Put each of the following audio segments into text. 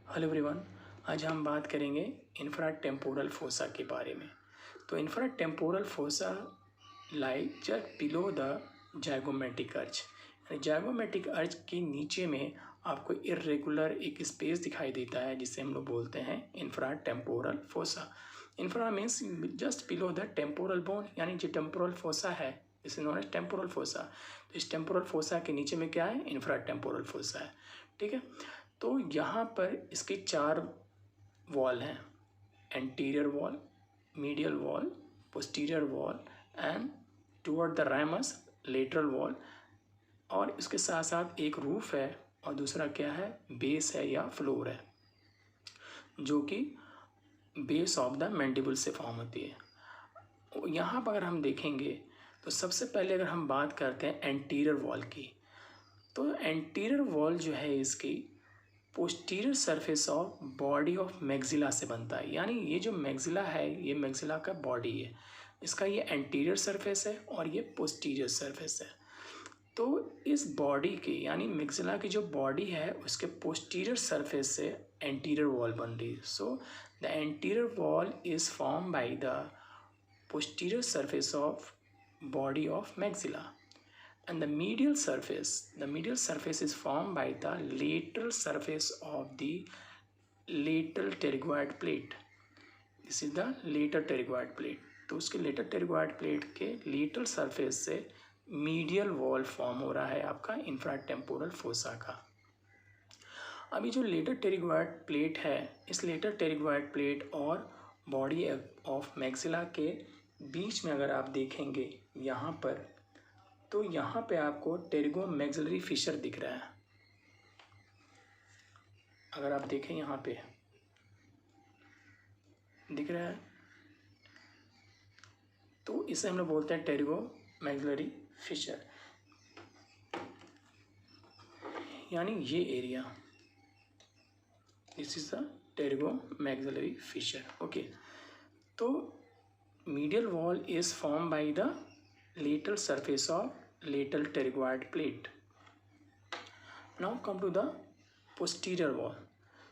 Hello everyone, आज हम बात करेंगे इंफ्राटेम्पोरल फोसा के बारे में। तो infratemporal fossa lie just below the zygomatic arch. Zygomatic arch के नीचे में आपको इर्रेगुलर एक स्पेस दिखाई देता है जिसे हम लोग बोलते हैं infratemporal fossa. Infra means just below the temporal bone, यानी जो टेम्पोरल फोसा है इसे नोन एज टेम्पोरल फोसा। तो इस टेम्पोरल फोसा के नीचे में क्या है? इंफ्राटेम्पोरल फोसा है। ठीक है, तो यहाँ पर इसके 4 वॉल हैं: anterior wall, medial wall, posterior wall and toward the राइमस लेटरल वॉल। और इसके साथ साथ एक रूफ है और दूसरा क्या है? बेस है या फ्लोर है, जो कि बेस ऑफ द मैंडिबल से फॉर्म होती है। यहाँ पर अगर हम देखेंगे तो सबसे पहले अगर हम बात करते हैं एंटीरियर वॉल की, तो एंटीरियर वॉल जो है इसकी posterior surface of body of maxilla से बनता है। यानी ये जो मैक्सिला है ये मैक्सिला का बॉडी है, इसका ये एंटीरियर सरफेस है और ये पोस्टीरियर सरफेस है। तो इस बॉडी के यानी मैक्सिला की जो बॉडी है उसके पोस्टीरियर सरफेस से एंटीरियर वॉल बन रही है। So the anterior wall is form by the posterior surface of body of maxilla, and the medial surface is formed by the lateral surface of the lateral pterygoid plate. This is the lateral pterygoid plate. तो उसके lateral pterygoid plate के lateral surface से medial wall form हो रहा है आपका infratemporal fossa का। अभी जो lateral pterygoid plate है, इस lateral pterygoid plate और body of maxilla के बीच में अगर आप देखेंगे यहाँ पर, तो यहाँ पे आपको टेरिगो मैक्सिलरी फिशर दिख रहा है। अगर आप देखें यहाँ पे दिख रहा है, तो इसे हम लोग बोलते हैं टेरिगो मैक्सिलरी फिशर, यानी ये area, this is the pterygomaxillary fissure. Okay, तो medial wall is formed by the lateral surface of lateral pterygoid plate. Now come to the posterior wall.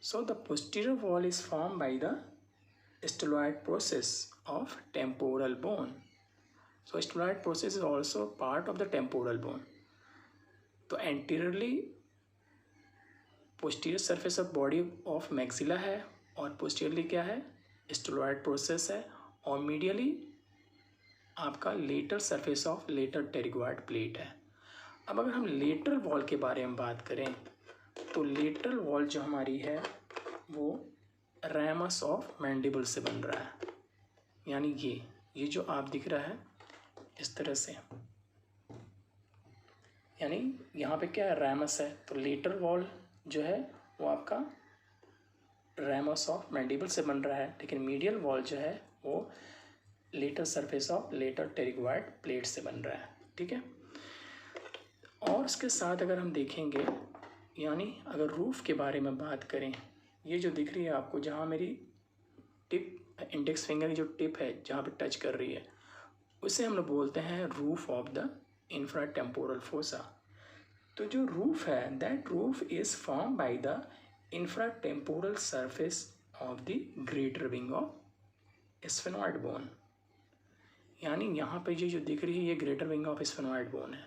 So the posterior wall is formed by the stelloid process of temporal bone. So stelloid process is also part of the temporal bone. तो anteriorly posterior surface of body of maxilla है और posteriorly क्या है? stelloid process है, और medially आपका lateral surface of lateral pterygoid plate है। अब अगर हम लेटरल वॉल के बारे में बात करें तो लेटरल वॉल जो हमारी है वो राइमस ऑफ मैंडिबल से बन रहा है। यानी ये जो आप दिख रहा है इस तरह से, यानी यहाँ पे क्या है? राइमस है। तो लेटरल वॉल जो है वो आपका राइमस ऑफ मैंडिबल से बन रहा है, लेकिन मीडियल वॉल जो है वो lateral surface of lateral pterygoid plate से बन रहा है। ठीक है, और उसके साथ अगर हम देखेंगे, यानी अगर रूफ के बारे में बात करें, ये जो दिख रही है आपको, जहाँ मेरी टिप इंडेक्स फिंगर की जो टिप है जहाँ पे टच कर रही है, उसे हम लोग बोलते हैं roof of the infratemporal fossa. तो जो रूफ है, that roof is form by the infratemporal surface of the greater wing of sphenoid bone. यानी यहाँ पे ये जो दिख रही है ये greater wing of sphenoid bone है।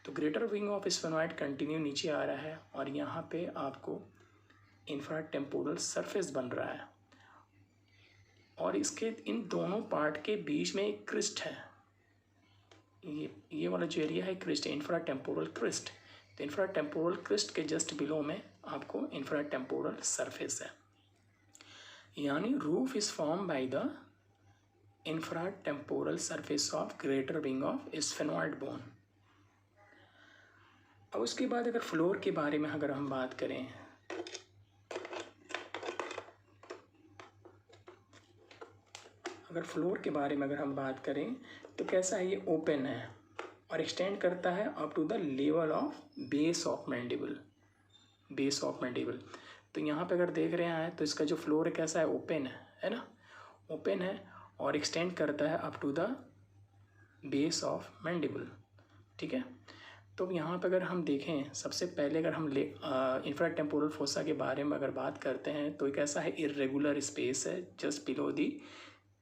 तो greater wing of sphenoid continue नीचे आ रहा है और यहाँ पे आपको इंफ्राटेम्पोरल सरफेस बन रहा है, और इसके इन दोनों पार्ट के बीच में एक क्रिस्ट है। ये वाला जो एरिया है क्रिस्ट है, इंफ्राटेम्पोरल क्रिस्ट। तो इंफ्राटेम्पोरल क्रिस्ट के जस्ट बिलो में आपको इंफ्राटेम्पोरल सरफेस है। यानी roof is form by the infratemporal surface of greater wing of sphenoid bone. अब उसके बाद अगर फ्लोर के बारे में अगर हम बात करें, अगर हम बात करें तो कैसा है? ये ओपन है और एक्सटेंड करता है up to the level of base of mandible. तो यहाँ पे अगर देख रहे हैं तो इसका जो फ्लोर है कैसा है? ओपन है ना, ओपन है और एक्सटेंड करता है up to the base of mandible. ठीक है, तो अब यहाँ पर अगर हम देखें, सबसे पहले अगर हम इंफ्राटेम्पोरल फोसा के बारे में अगर बात करते हैं तो एक ऐसा है इर्रेगुलर स्पेस है just below the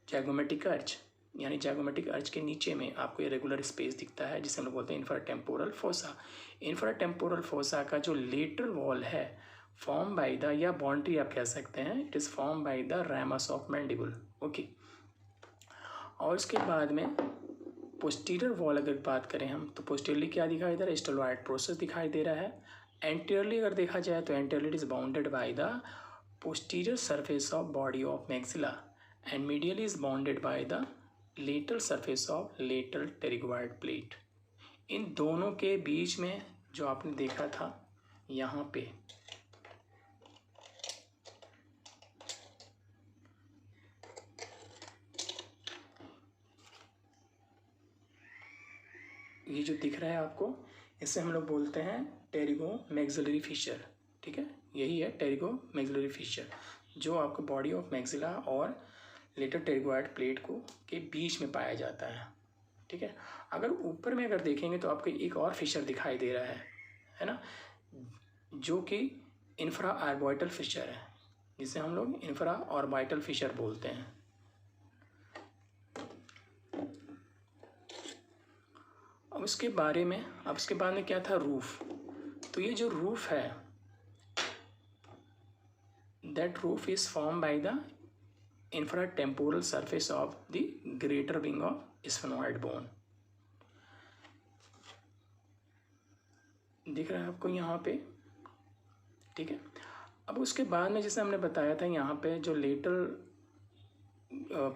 zygomatic urge, यानी जैगोमेटिक अर्च के नीचे में आपको इरेगुलर स्पेस दिखता है जिसे हम लोग बोलते हैं इंफ्राटेम्पोरल फोसा। इंफ्राटेम्पोरल फोसा का जो लेटरल वॉल है फॉर्म बाय द, या बाउंड्री आप कह सकते हैं, it is form by the ramus of mandible. Okay, और उसके बाद में पोस्टीरियर वॉल अगर बात करें हम तो पोस्टीरियरली क्या दिखाई दे रहा है, स्टेलॉयड प्रोसेस दिखाई दे रहा है। एंटीरियरली अगर देखा जाए तो anteriorly is bounded by the posterior surface of body of maxilla and medially is bounded by the lateral surface of lateral pterygoid plate. इन दोनों के बीच में जो आपने देखा था यहाँ पे ये जो दिख रहा है आपको, इसे हम लोग बोलते हैं टेरिगो मैक्सिलरी फिशर। ठीक है, यही है टेरिगो मैक्सिलरी फिशर जो आपको बॉडी ऑफ मैक्सिला और लेटर टेरिगोइड प्लेट को के बीच में पाया जाता है। ठीक है, अगर ऊपर में अगर देखेंगे तो आपको एक और फिशर दिखाई दे रहा है ना, जो कि इंफ्रा ऑर्बिटल फिशर है, जिसे हम लोग इंफ्रा ऑर्बिटल फिशर बोलते हैं। अब उसके बाद में क्या था, रूफ। तो ये जो रूफ है, that roof is form by the infratemporal surface of the greater wing of sphenoid bone. दिख रहा है आपको यहाँ पे। ठीक है, अब उसके बाद में जैसे हमने बताया था यहाँ पे जो lateral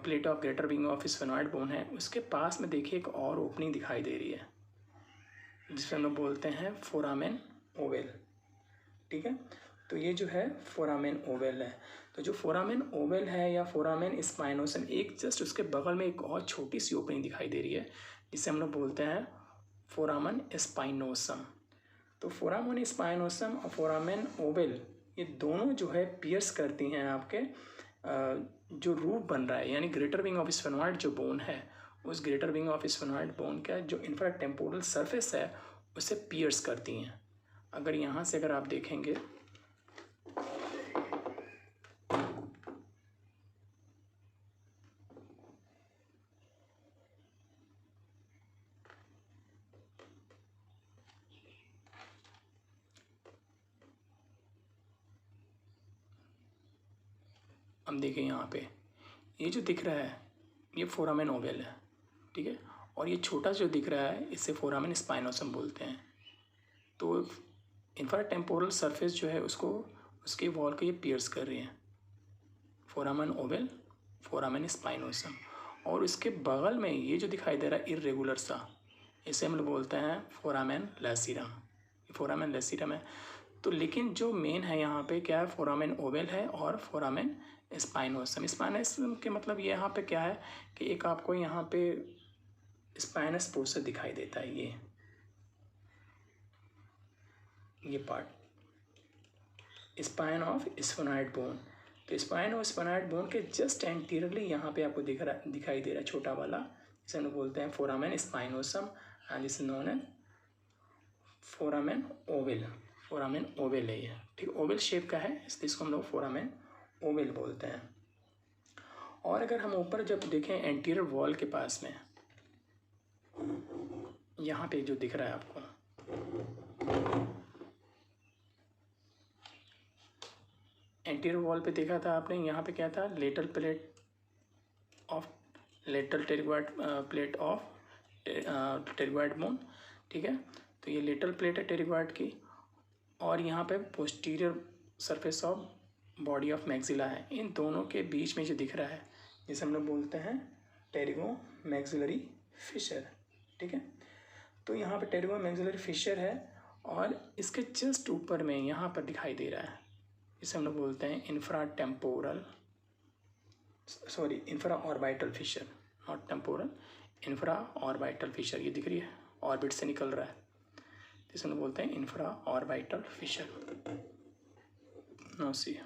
plate of greater wing of sphenoid bone है, उसके पास में देखिए एक और ओपनिंग दिखाई दे रही है जिसे हम लोग बोलते हैं फोरामेन ओवेल। ठीक है, तो ये जो है फोरामेन ओवेल है। तो जो फोरामेन ओवेल है या फोरामेन स्पाइनोसम, एक जस्ट उसके बगल में एक और छोटी सी ओपनिंग दिखाई दे रही है जिसे हम लोग बोलते हैं फोरामन स्पाइनोसम। तो फोरामन स्पाइनोसम और फोरामेन ओवेल ये दोनों जो है पियर्स करती हैं आपके जो रूफ बन रहा है, यानी ग्रेटर विंग ऑफ स्फेनॉइड जो बोन है, उस greater wing of sphenoid bone का जो इंफ्राटेम्पोरल सरफेस है उसे पियर्स करती हैं। अगर यहाँ से अगर आप देखेंगे हम देखें यहाँ पे, ये जो दिख रहा है ये फोरामेन ओवेल है। ठीक है, और ये छोटा जो दिख रहा है इसे फोरामेन स्पाइनोसम बोलते हैं। तो इंफ्राटेम्पोरल सरफेस जो है उसको, उसके वॉल को ये पियर्स कर रही हैं, फोरामेन ओवेल, फोरामेन स्पाइनोसम। और उसके बगल में ये जो दिखाई दे रहा है इर्रेगुलर सा, इसे हम लोग बोलते हैं फोरामेन लैसीरम। फोरामेन लैसीरम है। तो लेकिन जो मेन है यहाँ पे क्या है, फोरामेन ओवेल है और फोरामेन स्पाइनोसम। स्पाइनोसम के मतलब ये यहाँ पे क्या है कि एक आपको यहाँ पे स्पाइनस प्रोसेस दिखाई देता है, ये part spine of sphenoid bone. तो स्पाइन ऑफ स्फेनॉइड बोन के जस्ट एंटीरियरली यहाँ पे आपको दिखाई दे रहा है छोटा वाला, जिसे हम बोलते हैं foramen spinosum and this is known as foramen ovale. Foramen ovale है ये। ठीक, ओवेल शेप का है इसलिए इसको हम लोग फोरामेन ओवेल बोलते हैं। और अगर हम ऊपर जब देखें एंटीरियर वॉल के पास में, यहाँ पे जो दिख रहा है आपको, एंटीरियर वॉल पे देखा था आपने, यहाँ पे क्या था, lateral plate of lateral pterygoid plate of pterygoid bone. ठीक है, तो ये लेटरल प्लेट है टेरिगोइड की, और यहाँ पे posterior surface of body of maxilla है। इन दोनों के बीच में जो दिख रहा है जिसे हम लोग बोलते हैं टेरिगो मैक्सिलरी फिशर। ठीक है, तो यहाँ पे टेरिगो मैक्सिलरी फिशर है और इसके जस्ट ऊपर में यहाँ पर दिखाई दे रहा है, इसे हम लोग बोलते हैं infra orbital Fisher, not temporal, infra orbital Fisher. ये दिख रही है, ऑर्बिट से निकल रहा है, इसे हम लोग बोलते हैं इंफ्रा ऑर्बिटल फिशर। नो सी,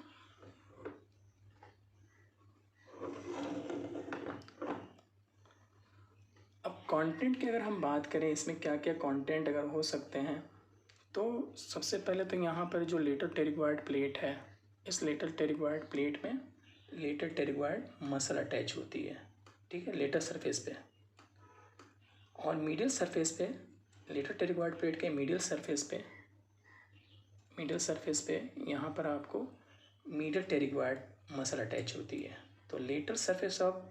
अब कंटेंट की अगर हम बात करें, इसमें क्या क्या कंटेंट अगर हो सकते हैं, तो सबसे पहले तो यहाँ पर जो लेटर टेरिगोइड प्लेट है, इस लेटर टेरिगोइड प्लेट में लेटर टेरिगोइड मसल अटैच होती है, ठीक है, लेटर सरफेस पे। और मीडियल सरफेस पे, लेटर टेरिगोइड प्लेट के मीडियल सरफेस पे यहाँ पर आपको मीडियल टेरिगोइड मसल अटैच होती है। तो lateral surface of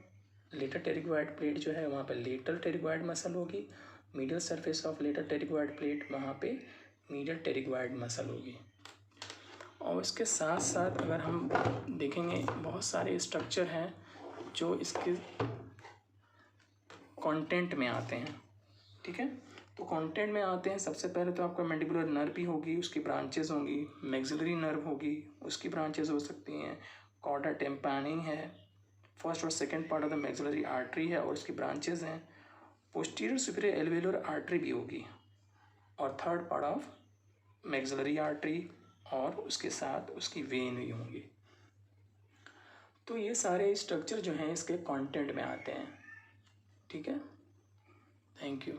lateral pterygoid plate जो है वहाँ पर लेटर टेरिगोइड मसल होगी, medial surface of lateral pterygoid plate वहाँ पे मीडियल टेरिगोइड मसल होगी। और इसके साथ साथ अगर हम देखेंगे, बहुत सारे स्ट्रक्चर हैं जो इसके कंटेंट में आते हैं, ठीक है। तो कंटेंट में आते हैं, सबसे पहले तो आपका मैंडिबुलर नर्व भी होगी, उसकी ब्रांचेज होंगी, मैक्सिलरी नर्व होगी, उसकी ब्रांचेज हो सकती हैं, कॉर्डा टिम्पानी है, फर्स्ट और second part of the maxillary artery है और उसकी ब्रांचेज हैं, पोस्टीरियर सुपीरियर एल्वेलर आर्टरी भी होगी, और third part of maxillary artery, और उसके साथ उसकी वेन भी होंगी। तो ये सारे स्ट्रक्चर जो हैं इसके कंटेंट में आते हैं, ठीक है। Thank you.